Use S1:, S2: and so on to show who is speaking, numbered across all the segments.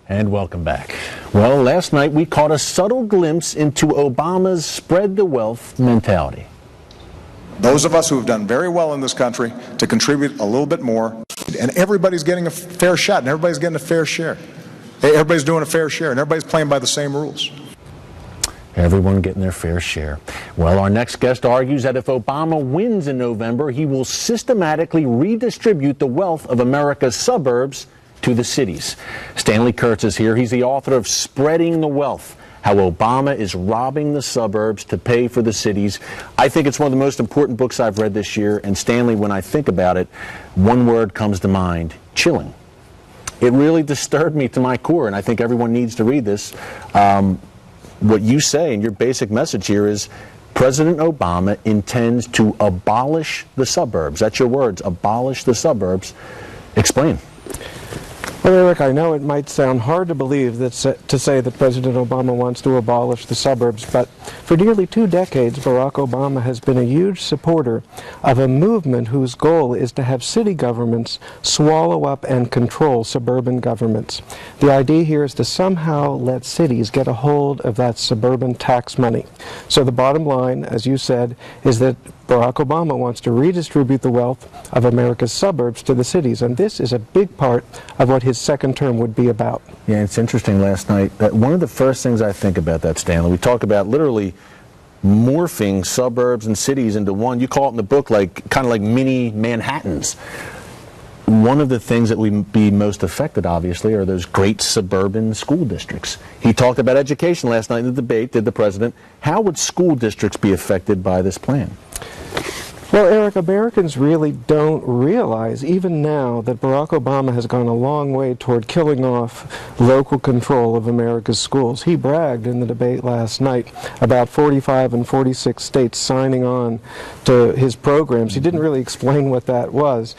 S1: And welcome back. Well, last night we caught a subtle glimpse into Obama's spread the wealth mentality.
S2: Those of us who have done very well in this country to contribute a little bit more, and everybody's getting a fair shot, and everybody's getting a fair share. Everybody's doing a fair share, and everybody's playing by the same rules.
S1: Everyone getting their fair share. Well, our next guest argues that if Obama wins in November, he will systematically redistribute the wealth of America's suburbs to the cities. Stanley Kurtz is here. He's the author of Spreading the Wealth: How Obama is Robbing the Suburbs to Pay for the Cities. I think it's one of the most important books I've read this year. And Stanley, when I think about it, one word comes to mind: chilling. It really disturbed me to my core, and I think everyone needs to read this. What you say, and your basic message here is President Obama intends to abolish the suburbs. That's your words, abolish the suburbs. Explain.
S3: Well, Eric, I know it might sound hard to believe that to say that President Obama wants to abolish the suburbs, but for nearly 2 decades, Barack Obama has been a huge supporter of a movement whose goal is to have city governments swallow up and control suburban governments. The idea here is to somehow let cities get a hold of that suburban tax money. So the bottom line, as you said, is that Barack Obama wants to redistribute the wealth of America's suburbs to the cities, and this is a big part of what his second term would be about.
S1: Yeah, it's interesting last night that one of the first things I think about that, Stanley, we talk about literally morphing suburbs and cities into one. You call it in the book like kind of like mini Manhattans. One of the things that would be most affected, obviously, are those great suburban school districts. He talked about education last night in the debate, did the president. How would school districts be affected by this plan?
S3: Well, Eric, Americans really don't realize, even now, that Barack Obama has gone a long way toward killing off local control of America's schools. He bragged in the debate last night about 45 and 46 states signing on to his programs. He didn't really explain what that was.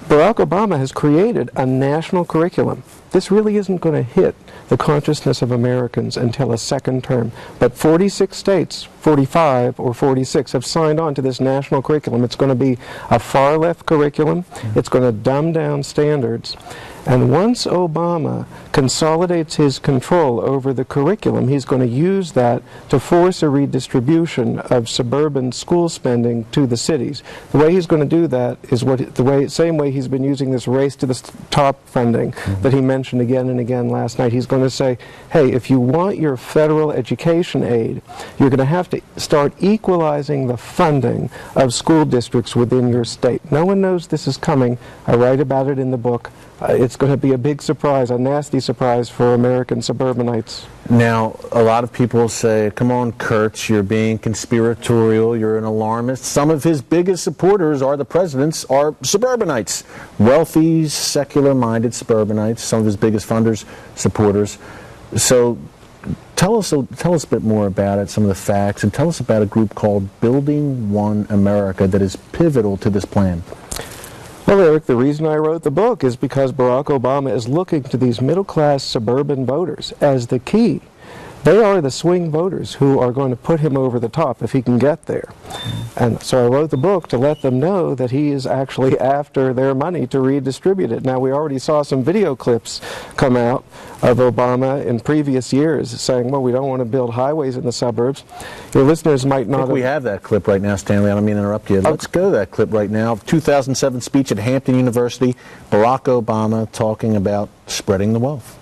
S3: Barack Obama has created a national curriculum. This really isn't going to hit the consciousness of Americans until a second term. But 46 states, 45 or 46, have signed on to this national curriculum. It's going to be a far-left curriculum. It's going to dumb down standards. And once Obama consolidates his control over the curriculum, he's going to use that to force a redistribution of suburban school spending to the cities. The way he's going to do that is same way he's been using this race to the top funding that he mentioned again and again last night. He's going to say, hey, if you want your federal education aid, you're going to have to start equalizing the funding of school districts within your state. No one knows this is coming. I write about it in the book. It's going to be a big surprise, a nasty surprise for American suburbanites.
S1: Now, a lot of people say, come on, Kurtz, you're being conspiratorial, you're an alarmist. Some of his biggest supporters are the president's, are suburbanites. Wealthy, secular-minded suburbanites, some of his biggest funders, supporters. So tell us a bit more about it, some of the facts, and tell us about a group called Building One America that is pivotal to this plan.
S3: Well, Eric, the reason I wrote the book is because Barack Obama is looking to these middle-class suburban voters as the key. They are the swing voters who are going to put him over the top if he can get there. And so I wrote the book to let them know that he is actually after their money to redistribute it. Now, we already saw some video clips come out of Obama in previous years saying, well, we don't want to build highways in the suburbs. Your listeners might not
S1: I think we have that clip right now, Stanley. I don't mean to interrupt you. Let's go to that clip right now. 2007 speech at Hampton University, Barack Obama talking about spreading the wealth.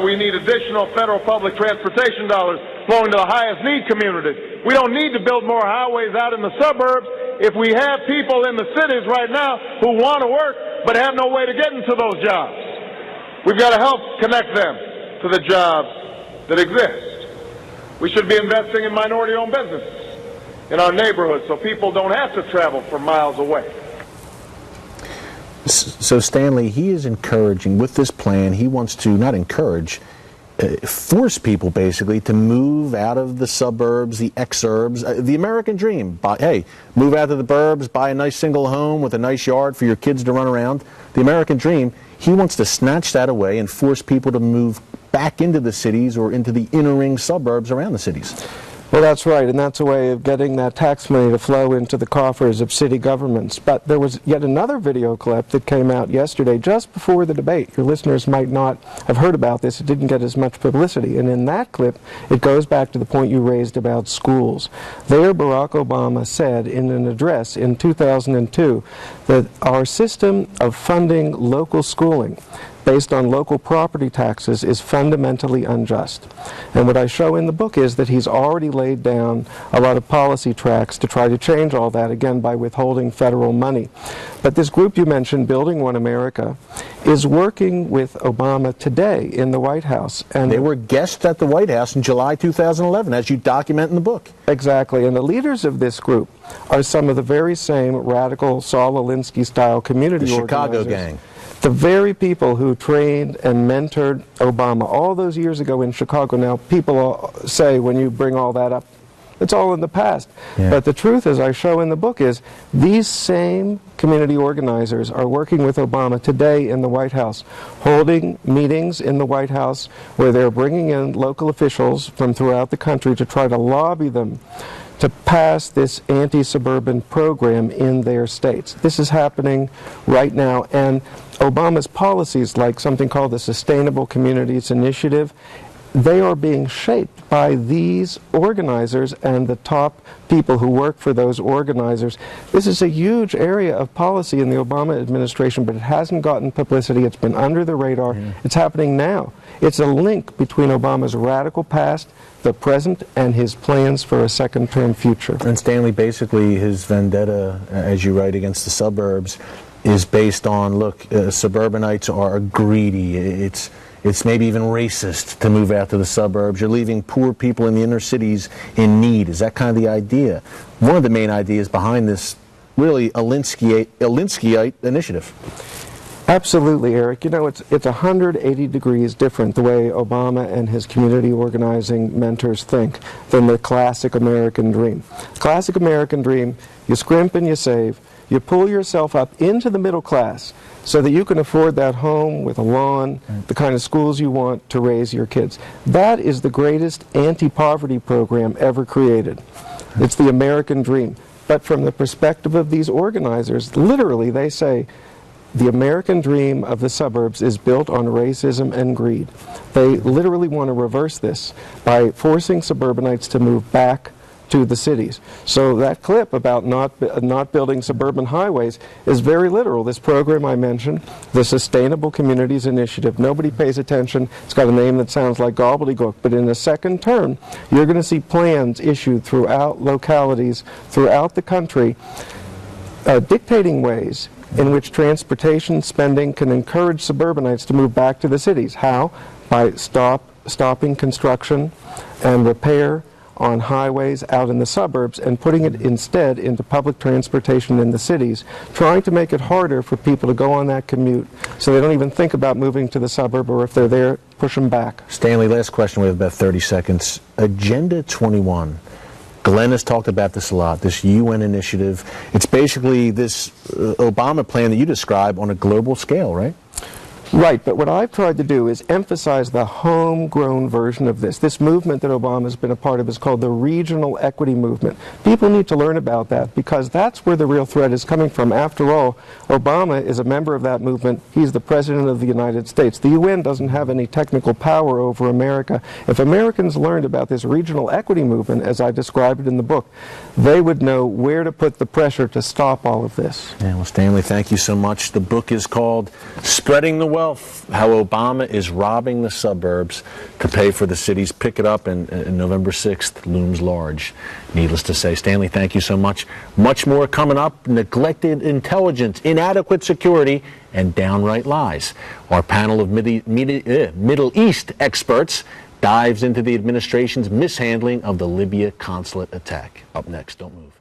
S4: We need additional federal public transportation dollars flowing to the highest need communities. We don't need to build more highways out in the suburbs if we have people in the cities right now who want to work but have no way to get into those jobs. We've got to help connect them to the jobs that exist. We should be investing in minority-owned businesses in our neighborhoods so people don't have to travel for miles away.
S1: So Stanley, he is encouraging, with this plan, he wants to not encourage, force people basically to move out of the suburbs, the exurbs, the American dream. Hey, move out of the burbs, buy a nice single home with a nice yard for your kids to run around. The American dream, he wants to snatch that away and force people to move back into the cities or into the inner ring suburbs around the cities.
S3: Well, that's right, and that's a way of getting that tax money to flow into the coffers of city governments. But there was yet another video clip that came out yesterday, just before the debate. Your listeners might not have heard about this. It didn't get as much publicity. And in that clip, it goes back to the point you raised about schools. There, Barack Obama said in an address in 2002 that our system of funding local schooling based on local property taxes is fundamentally unjust. And what I show in the book is that he's already laid down a lot of policy tracks to try to change all that, again, by withholding federal money. But this group you mentioned, Building One America, is working with Obama today in the White House. And
S1: they were guests at the White House in July 2011, as you document in the book.
S3: Exactly. And the leaders of this group are some of the very same radical Saul Alinsky-style community organizers.
S1: The Chicago gang.
S3: The very people who trained and mentored Obama all those years ago in Chicago. Now, people say when you bring all that up, it's all in the past. Yeah. But the truth, as I show in the book, is these same community organizers are working with Obama today in the White House, holding meetings in the White House where they're bringing in local officials from throughout the country to try to lobby them to pass this anti-suburban program in their states. This is happening right now, and Obama's policies, like something called the Sustainable Communities Initiative, they are being shaped by these organizers and the top people who work for those organizers. This is a huge area of policy in the Obama administration, but it hasn't gotten publicity. It's been under the radar. It's happening now. It's a link between Obama's radical past, the present, and his plans for a second-term future.
S1: And Stanley, basically his vendetta, as you write, against the suburbs is based on, look, suburbanites are greedy. It's maybe even racist to move out to the suburbs. You're leaving poor people in the inner cities in need. Is that kind of the idea? One of the main ideas behind this really Alinskyite initiative.
S3: Absolutely, Eric. You know, it's 180 degrees different the way Obama and his community organizing mentors think than the classic American dream. Classic American dream, you scrimp and you save, you pull yourself up into the middle class so that you can afford that home with a lawn, the kind of schools you want to raise your kids. That is the greatest anti-poverty program ever created. It's the American dream. But from the perspective of these organizers, literally they say, the American dream of the suburbs is built on racism and greed. They literally want to reverse this by forcing suburbanites to move back to the cities. So that clip about not building suburban highways is very literal. This program I mentioned, the Sustainable Communities Initiative, nobody pays attention. It's got a name that sounds like gobbledygook, but in the second term, you're going to see plans issued throughout localities, throughout the country, dictating ways in which transportation spending can encourage suburbanites to move back to the cities. How? By stopping construction and repair on highways out in the suburbs and putting it instead into public transportation in the cities, trying to make it harder for people to go on that commute so they don't even think about moving to the suburb, or if they're there, push them back.
S1: Stanley, last question. We have about 30 seconds. Agenda 21. Glenn has talked about this a lot, this UN initiative. It's basically this Obama plan that you describe on a global scale, right?
S3: Right, but what I've tried to do is emphasize the homegrown version of this. This movement that Obama's been a part of is called the Regional Equity Movement. People need to learn about that because that's where the real threat is coming from. After all, Obama is a member of that movement. He's the President of the United States. The UN doesn't have any technical power over America. If Americans learned about this regional equity movement, as I described it in the book, they would know where to put the pressure to stop all of this.
S1: Yeah, well, Stanley, thank you so much. The book is called Spreading the Wealth, How Obama is Robbing the Suburbs to Pay for the Cities. Pick it up, and November 6th looms large. Needless to say, Stanley, thank you so much. Much more coming up. Neglected intelligence, inadequate security, and downright lies. Our panel of Middle East experts dives into the administration's mishandling of the Libya consulate attack. Up next, don't move.